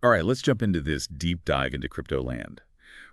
All right, let's jump into this deep dive into crypto land.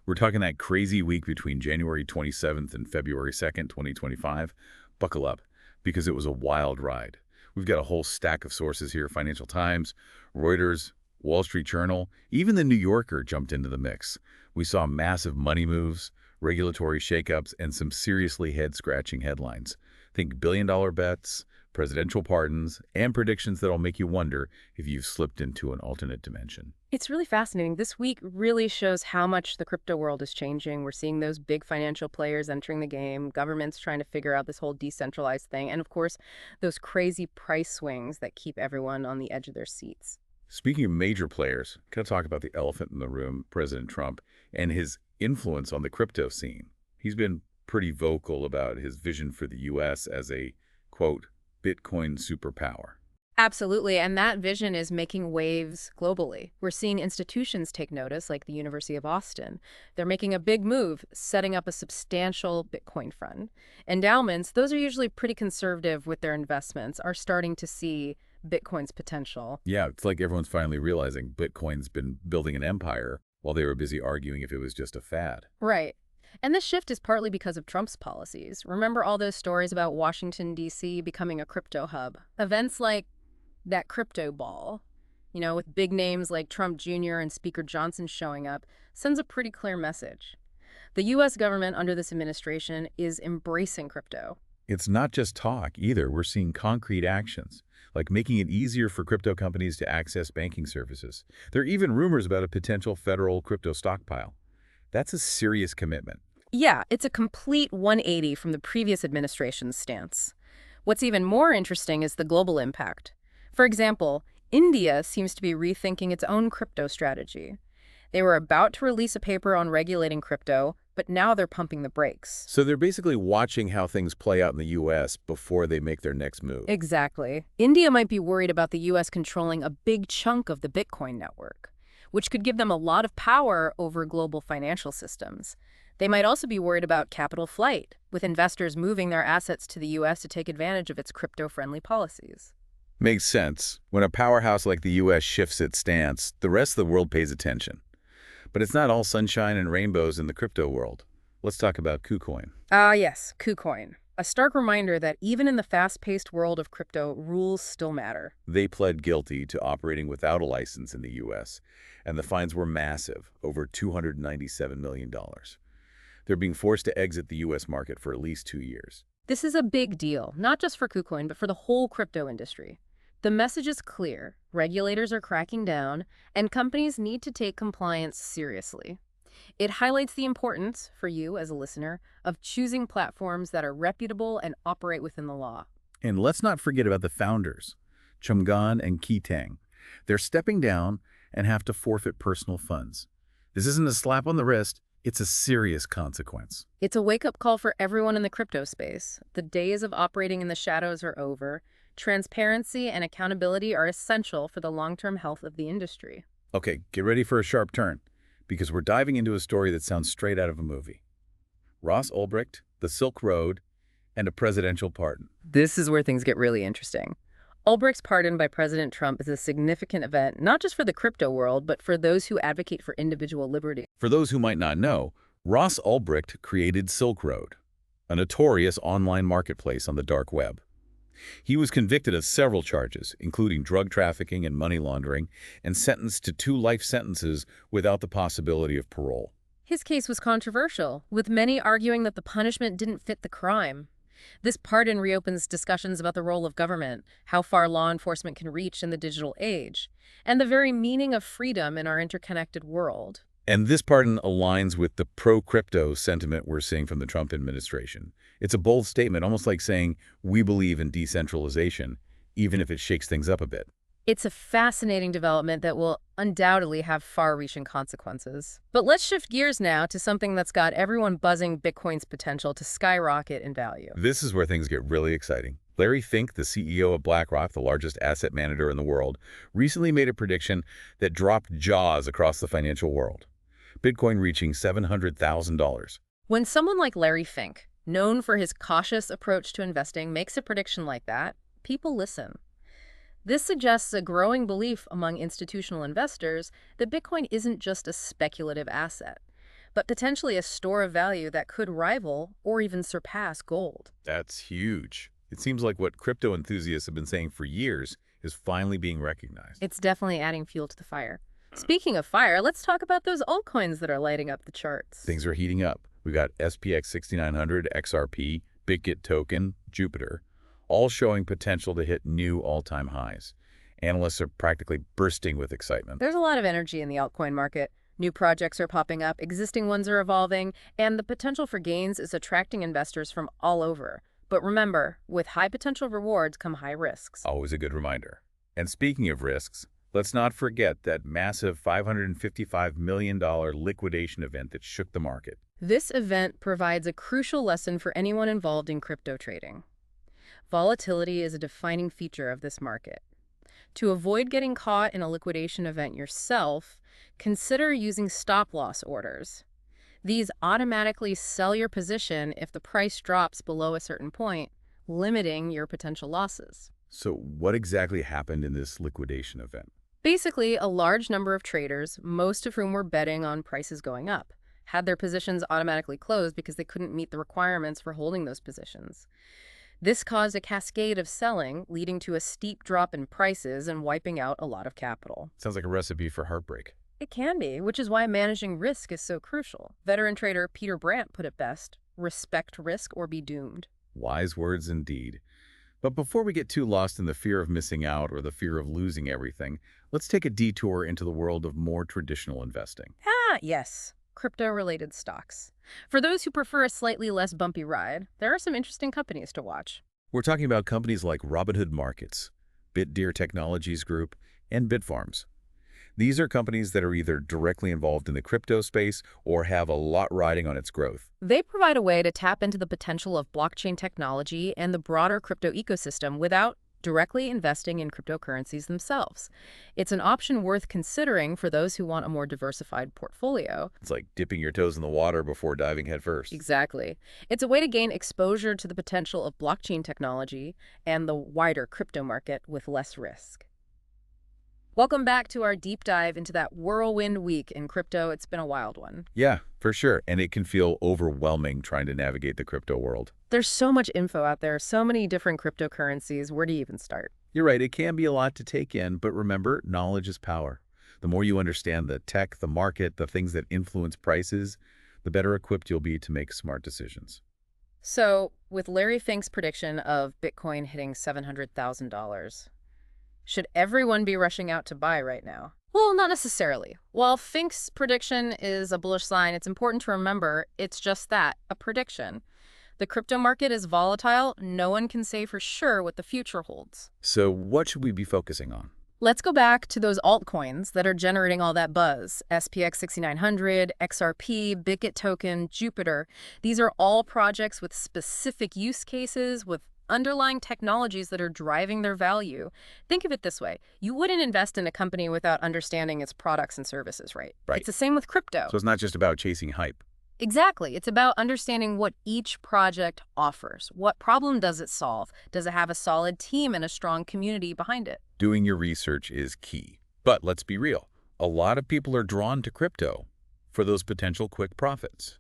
We're talking that crazy week between January 27th and February 2nd, 2025. Buckle up, because it was a wild ride. We've got a whole stack of sources here: Financial Times, Reuters, Wall Street Journal, even the New Yorker jumped into the mix. We saw massive money moves, regulatory shakeups, and some seriously head-scratching headlines. Think billion-dollar bets, presidential pardons, and predictions that'll make you wonder if you've slipped into an alternate dimension. It's really fascinating. This week really shows how much the crypto world is changing. We're seeing those big financial players entering the game, governments trying to figure out this whole decentralized thing, and of course, those crazy price swings that keep everyone on the edge of their seats. Speaking of major players, gotta talk about the elephant in the room, President Trump, and his influence on the crypto scene. He's been pretty vocal about his vision for the U.S. as a, quote, Bitcoin superpower. Absolutely, and that vision is making waves globally. We're seeing institutions take notice, like the University of Austin. They're making a big move, setting up a substantial Bitcoin fund. Endowments, those are usually pretty conservative with their investments, are starting to see Bitcoin's potential. Yeah, it's like everyone's finally realizing Bitcoin's been building an empire while they were busy arguing if it was just a fad. Right. And this shift is partly because of Trump's policies. Remember all those stories about Washington, D.C. becoming a crypto hub? Events like that crypto ball, with big names like Trump Jr. and Speaker Johnson showing up, sends a pretty clear message. The U.S. government under this administration is embracing crypto. It's not just talk either. We're seeing concrete actions, like making it easier for crypto companies to access banking services. There are even rumors about a potential federal crypto stockpile. That's a serious commitment. Yeah, it's a complete 180 from the previous administration's stance. What's even more interesting is the global impact. For example, India seems to be rethinking its own crypto strategy. They were about to release a paper on regulating crypto, but now they're pumping the brakes. So they're basically watching how things play out in the U.S. before they make their next move. Exactly. India might be worried about the U.S. controlling a big chunk of the Bitcoin network, which could give them a lot of power over global financial systems. They might also be worried about capital flight, with investors moving their assets to the U.S. to take advantage of its crypto-friendly policies. Makes sense. When a powerhouse like the U.S. shifts its stance, the rest of the world pays attention. But it's not all sunshine and rainbows in the crypto world. Let's talk about KuCoin. Ah, yes, KuCoin. A stark reminder that even in the fast-paced world of crypto, rules still matter. They pled guilty to operating without a license in the U.S., and the fines were massive, over $297 million. They're being forced to exit the U.S. market for at least 2 years. This is a big deal, not just for KuCoin, but for the whole crypto industry. The message is clear. Regulators are cracking down, and companies need to take compliance seriously. It highlights the importance, for you as a listener, of choosing platforms that are reputable and operate within the law. And let's not forget about the founders, Chumgan and Tang. They're stepping down and have to forfeit personal funds. This isn't a slap on the wrist. It's a serious consequence. It's a wake-up call for everyone in the crypto space. The days of operating in the shadows are over. Transparency and accountability are essential for the long-term health of the industry. Okay, get ready for a sharp turn, because we're diving into a story that sounds straight out of a movie. Ross Ulbricht, the Silk Road, and a presidential pardon. This is where things get really interesting. Ulbricht's pardon by President Trump is a significant event, not just for the crypto world, but for those who advocate for individual liberty. For those who might not know, Ross Ulbricht created Silk Road, a notorious online marketplace on the dark web. He was convicted of several charges, including drug trafficking and money laundering, and sentenced to 2 life sentences without the possibility of parole. His case was controversial, with many arguing that the punishment didn't fit the crime. This pardon reopens discussions about the role of government, how far law enforcement can reach in the digital age, and the very meaning of freedom in our interconnected world. And this pardon aligns with the pro-crypto sentiment we're seeing from the Trump administration. It's a bold statement, almost like saying, we believe in decentralization, even if it shakes things up a bit. It's a fascinating development that will undoubtedly have far-reaching consequences. But let's shift gears now to something that's got everyone buzzing Bitcoin's potential to skyrocket in value. This is where things get really exciting. Larry Fink, the CEO of BlackRock, the largest asset manager in the world, recently made a prediction that dropped jaws across the financial world. Bitcoin reaching $700,000. When someone like Larry Fink, known for his cautious approach to investing, makes a prediction like that, people listen. This suggests a growing belief among institutional investors that Bitcoin isn't just a speculative asset, but potentially a store of value that could rival or even surpass gold. That's huge. It seems like what crypto enthusiasts have been saying for years is finally being recognized. It's definitely adding fuel to the fire. Speaking of fire, let's talk about those altcoins that are lighting up the charts. Things are heating up. We've got SPX 6900, XRP, Bitget token, Jupiter, all showing potential to hit new all-time highs. Analysts are practically bursting with excitement. There's a lot of energy in the altcoin market. New projects are popping up, existing ones are evolving, and the potential for gains is attracting investors from all over. But remember, with high potential rewards come high risks. Always a good reminder. And speaking of risks, let's not forget that massive $555 million liquidation event that shook the market. This event provides a crucial lesson for anyone involved in crypto trading. Volatility is a defining feature of this market. To avoid getting caught in a liquidation event yourself, consider using stop-loss orders. These automatically sell your position if the price drops below a certain point, limiting your potential losses. So what exactly happened in this liquidation event? Basically, a large number of traders, most of whom were betting on prices going up, had their positions automatically closed because they couldn't meet the requirements for holding those positions. This caused a cascade of selling, leading to a steep drop in prices and wiping out a lot of capital. Sounds like a recipe for heartbreak. It can be, which is why managing risk is so crucial. Veteran trader Peter Brandt put it best: respect risk or be doomed. Wise words indeed. But before we get too lost in the fear of missing out or the fear of losing everything, let's take a detour into the world of more traditional investing. Yes. Crypto-related stocks. For those who prefer a slightly less bumpy ride, there are some interesting companies to watch. We're talking about companies like Robinhood Markets, Bitdeer Technologies Group, and Bitfarms. These are companies that are either directly involved in the crypto space or have a lot riding on its growth. They provide a way to tap into the potential of blockchain technology and the broader crypto ecosystem without directly investing in cryptocurrencies themselves. It's an option worth considering for those who want a more diversified portfolio. It's like dipping your toes in the water before diving headfirst. Exactly. It's a way to gain exposure to the potential of blockchain technology and the wider crypto market with less risk. Welcome back to our deep dive into that whirlwind week in crypto. It's been a wild one. Yeah, for sure. And it can feel overwhelming trying to navigate the crypto world. There's so much info out there, so many different cryptocurrencies. Where do you even start? You're right, it can be a lot to take in, but remember, knowledge is power. The more you understand the tech, the market, the things that influence prices, the better equipped you'll be to make smart decisions. So, with Larry Fink's prediction of Bitcoin hitting $700,000, should everyone be rushing out to buy right now? Well, not necessarily. While Fink's prediction is a bullish sign, it's important to remember it's just that, a prediction. The crypto market is volatile. No one can say for sure what the future holds. So what should we be focusing on? Let's go back to those altcoins that are generating all that buzz. SPX 6900, XRP, Bitget token, Jupiter. These are all projects with specific use cases, with underlying technologies that are driving their value. Think of it this way. You wouldn't invest in a company without understanding its products and services, right? Right. It's the same with crypto. So it's not just about chasing hype. Exactly. It's about understanding what each project offers. What problem does it solve? Does it have a solid team and a strong community behind it? Doing your research is key. But let's be real. A lot of people are drawn to crypto for those potential quick profits.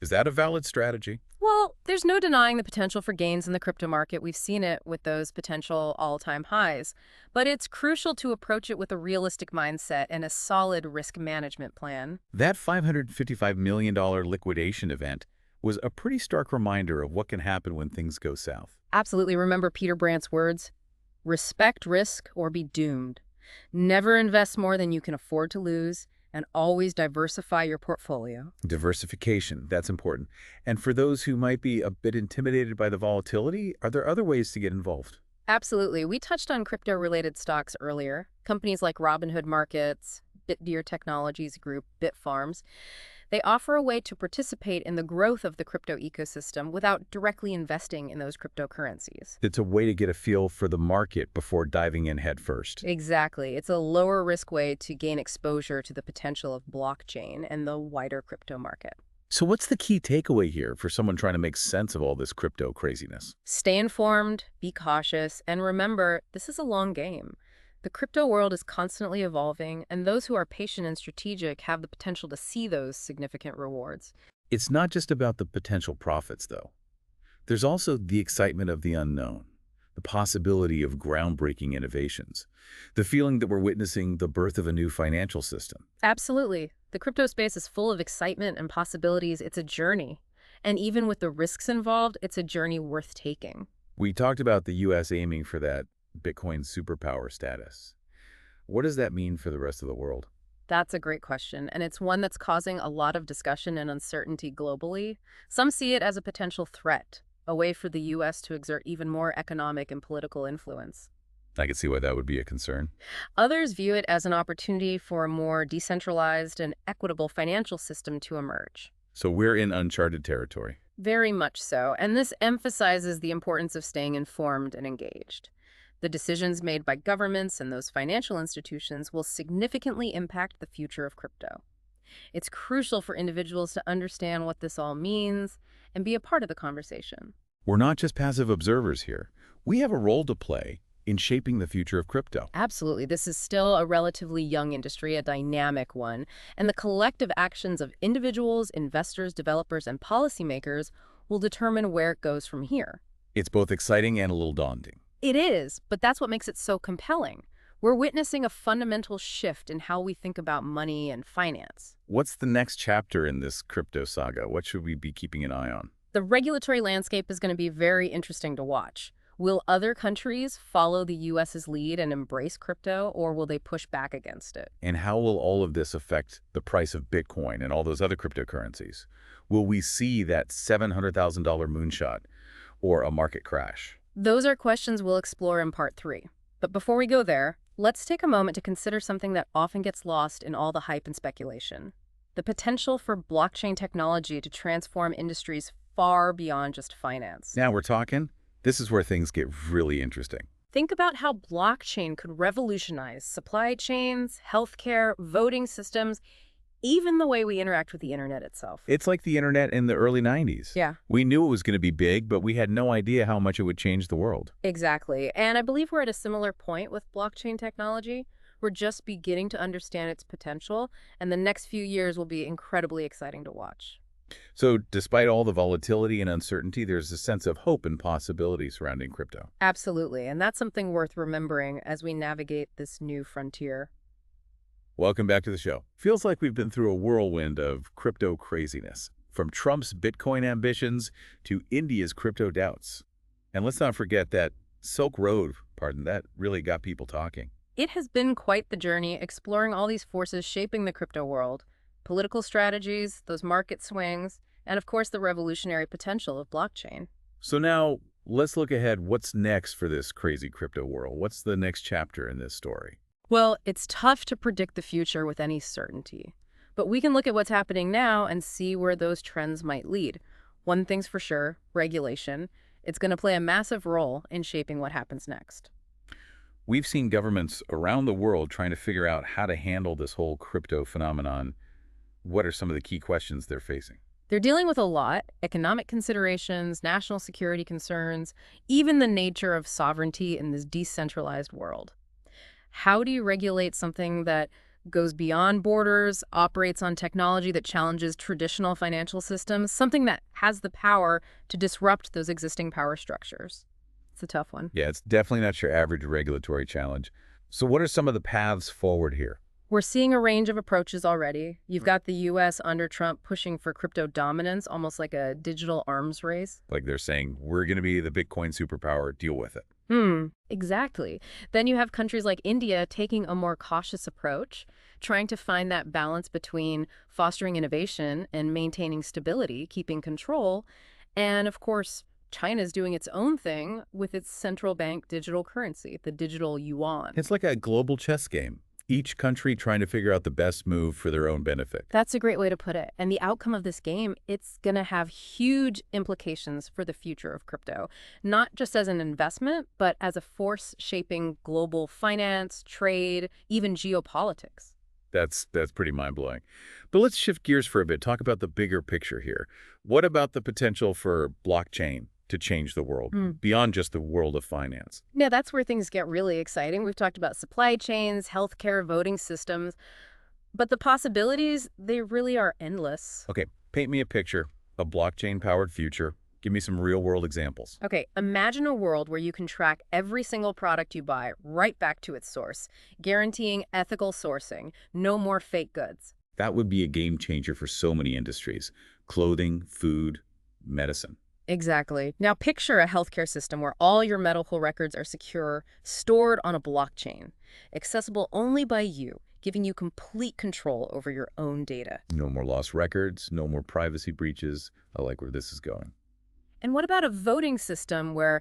Is that a valid strategy? Well, there's no denying the potential for gains in the crypto market. We've seen it with those potential all-time highs. But it's crucial to approach it with a realistic mindset and a solid risk management plan. That $555 million liquidation event was a pretty stark reminder of what can happen when things go south. Absolutely. Remember Peter Brandt's words: respect risk or be doomed. Never invest more than you can afford to lose, and always diversify your portfolio. Diversification, that's important. And for those who might be a bit intimidated by the volatility, are there other ways to get involved? Absolutely. We touched on crypto-related stocks earlier. Companies like Robinhood Markets, Bitdeer Technologies Group, Bitfarms, they offer a way to participate in the growth of the crypto ecosystem without directly investing in those cryptocurrencies. It's a way to get a feel for the market before diving in headfirst. Exactly. It's a lower risk way to gain exposure to the potential of blockchain and the wider crypto market. So what's the key takeaway here for someone trying to make sense of all this crypto craziness? Stay informed, be cautious, and remember, this is a long game. The crypto world is constantly evolving, and those who are patient and strategic have the potential to see those significant rewards. It's not just about the potential profits, though. There's also the excitement of the unknown, the possibility of groundbreaking innovations, the feeling that we're witnessing the birth of a new financial system. Absolutely. The crypto space is full of excitement and possibilities. It's a journey. And even with the risks involved, it's a journey worth taking. We talked about the U.S. aiming for that Bitcoin superpower status. What does that mean for the rest of the world? That's a great question, and it's one that's causing a lot of discussion and uncertainty globally. Some see it as a potential threat, a way for the U.S. to exert even more economic and political influence. I can see why that would be a concern. Others view it as an opportunity for a more decentralized and equitable financial system to emerge. So we're in uncharted territory. Very much so, and this emphasizes the importance of staying informed and engaged. The decisions made by governments and those financial institutions will significantly impact the future of crypto. It's crucial for individuals to understand what this all means and be a part of the conversation. We're not just passive observers here. We have a role to play in shaping the future of crypto. Absolutely. This is still a relatively young industry, a dynamic one, and the collective actions of individuals, investors, developers, and policymakers will determine where it goes from here. It's both exciting and a little daunting. It is, but that's what makes it so compelling. We're witnessing a fundamental shift in how we think about money and finance. What's the next chapter in this crypto saga? What should we be keeping an eye on? The regulatory landscape is going to be very interesting to watch. Will other countries follow the U.S.'s lead and embrace crypto, or will they push back against it? And how will all of this affect the price of Bitcoin and all those other cryptocurrencies? Will we see that $700,000 moonshot or a market crash? Those are questions we'll explore in part 3. But before we go there, let's take a moment to consider something that often gets lost in all the hype and speculation: the potential for blockchain technology to transform industries far beyond just finance. Now we're talking. This is where things get really interesting. Think about how blockchain could revolutionize supply chains, healthcare, voting systems, even the way we interact with the internet itself. It's like the internet in the early 90s. Yeah. We knew it was going to be big, but we had no idea how much it would change the world. Exactly. And I believe we're at a similar point with blockchain technology. We're just beginning to understand its potential, and the next few years will be incredibly exciting to watch. So despite all the volatility and uncertainty, there's a sense of hope and possibility surrounding crypto. Absolutely. And that's something worth remembering as we navigate this new frontier. Welcome back to the show. Feels like we've been through a whirlwind of crypto craziness, from Trump's Bitcoin ambitions to India's crypto doubts. And let's not forget that Silk Road, that really got people talking. It has been quite the journey exploring all these forces shaping the crypto world: political strategies, those market swings, and of course the revolutionary potential of blockchain. So now let's look ahead. What's next for this crazy crypto world? What's the next chapter in this story? Well, it's tough to predict the future with any certainty, but we can look at what's happening now and see where those trends might lead. One thing's for sure: regulation. It's going to play a massive role in shaping what happens next. We've seen governments around the world trying to figure out how to handle this whole crypto phenomenon. What are some of the key questions they're facing? They're dealing with a lot: economic considerations, national security concerns, even the nature of sovereignty in this decentralized world. How do you regulate something that goes beyond borders, operates on technology that challenges traditional financial systems, something that has the power to disrupt those existing power structures? It's a tough one. Yeah, it's definitely not your average regulatory challenge. So what are some of the paths forward here? We're seeing a range of approaches already. You've got the U.S. under Trump pushing for crypto dominance, almost like a digital arms race. Like they're saying, we're going to be the Bitcoin superpower, deal with it. Exactly. Then you have countries like India taking a more cautious approach, trying to find that balance between fostering innovation and maintaining stability, keeping control. And of course, China's doing its own thing with its central bank digital currency, the digital yuan. It's like a global chess game. Each country trying to figure out the best move for their own benefit. That's a great way to put it. And the outcome of this game, it's going to have huge implications for the future of crypto, not just as an investment, but as a force shaping global finance, trade, even geopolitics. That's pretty mind-blowing. But let's shift gears for a bit. Talk about the bigger picture here. What about the potential for blockchain to change the world beyond just the world of finance? Yeah, that's where things get really exciting. We've talked about supply chains, healthcare, voting systems, but the possibilities, they really are endless. Okay, paint me a picture, a blockchain-powered future. Give me some real-world examples. Okay, imagine a world where you can track every single product you buy right back to its source, guaranteeing ethical sourcing, no more fake goods. That would be a game changer for so many industries. Clothing, food, medicine. Exactly. Now picture a healthcare system where all your medical records are secure, stored on a blockchain, accessible only by you, giving you complete control over your own data. No more lost records, no more privacy breaches. I like where this is going. And what about a voting system where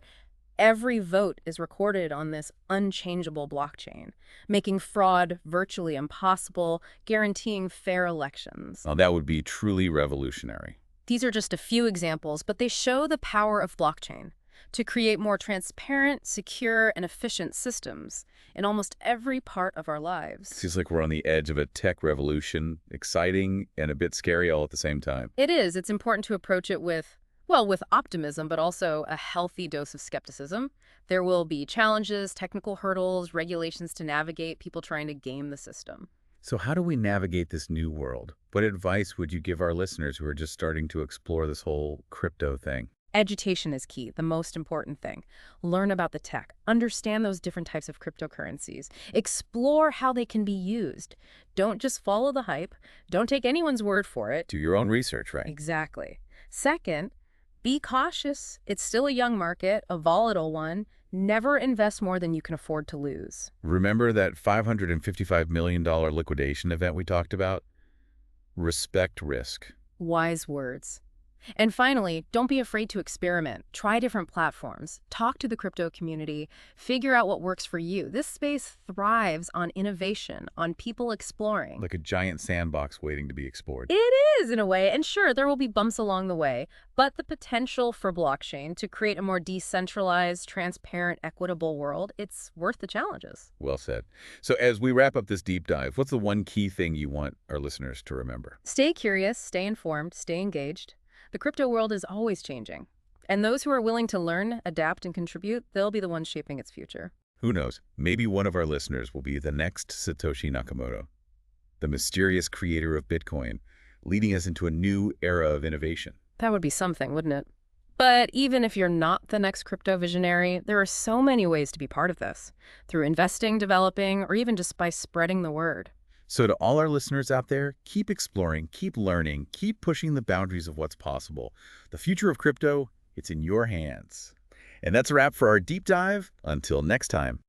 every vote is recorded on this unchangeable blockchain, making fraud virtually impossible, guaranteeing fair elections? Now, that would be truly revolutionary. These are just a few examples, but they show the power of blockchain to create more transparent, secure, and efficient systems in almost every part of our lives. Seems like we're on the edge of a tech revolution, exciting and a bit scary all at the same time. It is. It's important to approach it with, well, with optimism, but also a healthy dose of skepticism. There will be challenges, technical hurdles, regulations to navigate, people trying to game the system. So how do we navigate this new world? What advice would you give our listeners who are just starting to explore this whole crypto thing? Education is key, the most important thing. Learn about the tech, understand those different types of cryptocurrencies, explore how they can be used. Don't just follow the hype. Don't take anyone's word for it. Do your own research, right? Exactly. Second, be cautious. It's still a young market, a volatile one. Never invest more than you can afford to lose. Remember that $555 million liquidation event we talked about? Respect risk. Wise words. And finally, don't be afraid to experiment. Try different platforms. Talk to the crypto community. Figure out what works for you. This space thrives on innovation, on people exploring. Like a giant sandbox waiting to be explored. It is, in a way. And sure, there will be bumps along the way, but the potential for blockchain to create a more decentralized, transparent, equitable world, it's worth the challenges. Well said. So as we wrap up this deep dive, what's the one key thing you want our listeners to remember? Stay curious, stay informed, stay engaged. The crypto world is always changing. And those who are willing to learn, adapt, and contribute, they'll be the ones shaping its future. Who knows? Maybe one of our listeners will be the next Satoshi Nakamoto, the mysterious creator of Bitcoin, leading us into a new era of innovation. That would be something, wouldn't it? But even if you're not the next crypto visionary, there are so many ways to be part of this, through investing, developing, or even just by spreading the word. So to all our listeners out there, keep exploring, keep learning, keep pushing the boundaries of what's possible. The future of crypto, it's in your hands. And that's a wrap for our deep dive. Until next time.